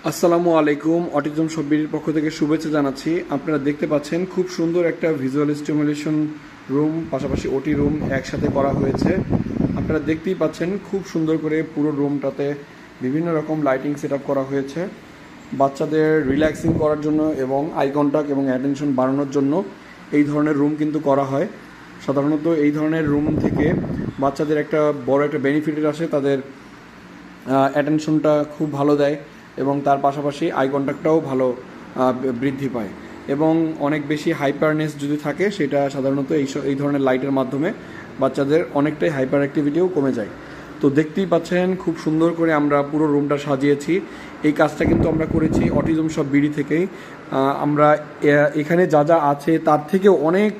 আসসালামু আলাইকুম। অটিজম শব্বির পক্ষ থেকে শুভেচ্ছা জানাচ্ছি। আপনারা দেখতে পাচ্ছেন খুব সুন্দর একটা ভিজুয়াল স্টিমুলেশন রুম, পাশাপাশি ওটি রুম একসাথে করা হয়েছে। আপনারা দেখতেই পাচ্ছেন খুব সুন্দর করে পুরো রুমটাতে বিভিন্ন রকম লাইটিং সেট আপ করা হয়েছে বাচ্চাদের রিল্যাক্সিং করার জন্য এবং আই কন্ট্যাক্ট এবং অ্যাটেনশন বাড়ানোর জন্য এই ধরনের রুম কিন্তু করা হয়। সাধারণত এই ধরনের রুম থেকে বাচ্চাদের একটা বড় একটা বেনিফিট আসে, তাদের অ্যাটেনশনটা খুব ভালো দেয় এবং তার পাশাপাশি আই কন্ট্যাক্টটাও ভালো বৃদ্ধি পায় এবং অনেক বেশি হাইপারনেস যদি থাকে সেটা সাধারণত এই ধরনের লাইটের মাধ্যমে বাচ্চাদের অনেকটাই হাইপার অ্যাক্টিভিটিও কমে যায়। তো দেখতেই পাচ্ছেন খুব সুন্দর করে আমরা পুরো রুমটা সাজিয়েছি। এই কাজটা কিন্তু আমরা করেছি অটিজম শপ বিডি থেকেই। আমরা এখানে যা যা আছে তার থেকেও অনেক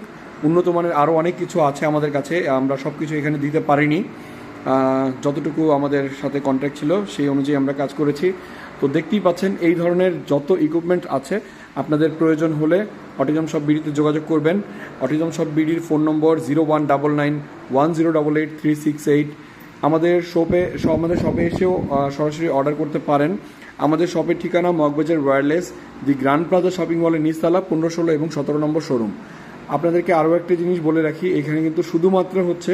উন্নত মানের আরও অনেক কিছু আছে আমাদের কাছে, আমরা সব কিছু এখানে দিতে পারিনি। যতটুকু আমাদের সাথে কন্ট্যাক্ট ছিল সেই অনুযায়ী আমরা কাজ করেছি। তো দেখতেই পাচ্ছেন এই ধরনের যত ইকুইপমেন্ট আছে, আপনাদের প্রয়োজন হলে অটিজম শপ বিডিতে যোগাযোগ করবেন। অটিজম শপ বিডির ফোন নম্বর 019910883668। আমাদের শপে এসেও সরাসরি অর্ডার করতে পারেন। আমাদের শপের ঠিকানা মগবাজার ওয়্যারলেস দি গ্র্যান্ড প্লাজা শপিং মলের নিচতলা 15, 16 এবং 17 নম্বর শোরুম। আপনাদেরকে আরও একটা জিনিস বলে রাখি, এখানে কিন্তু শুধুমাত্র হচ্ছে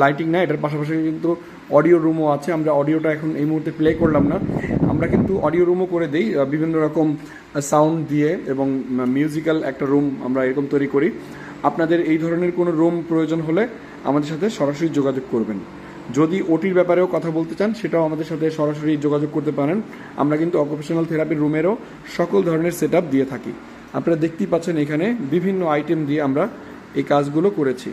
লাইটিং না, এটার পাশাপাশি কিন্তু অডিও রুমও আছে। আমরা অডিওটা এখন এই মুহূর্তে প্লে করলাম না, আমরা কিন্তু অডিও রুমও করে দিই বিভিন্ন রকম সাউন্ড দিয়ে এবং মিউজিক্যাল একটা রুম আমরা এরকম তৈরি করি। আপনাদের এই ধরনের কোনো রুম প্রয়োজন হলে আমাদের সাথে সরাসরি যোগাযোগ করবেন। যদি ওটির ব্যাপারেও কথা বলতে চান সেটাও আমাদের সাথে সরাসরি যোগাযোগ করতে পারেন। আমরা কিন্তু অকুপেশনাল থেরাপির রুমেরও সকল ধরনের সেট আপ দিয়ে থাকি। আপনারা দেখতেই পাচ্ছেন এখানে বিভিন্ন আইটেম দিয়ে আমরা এই কাজগুলো করেছি।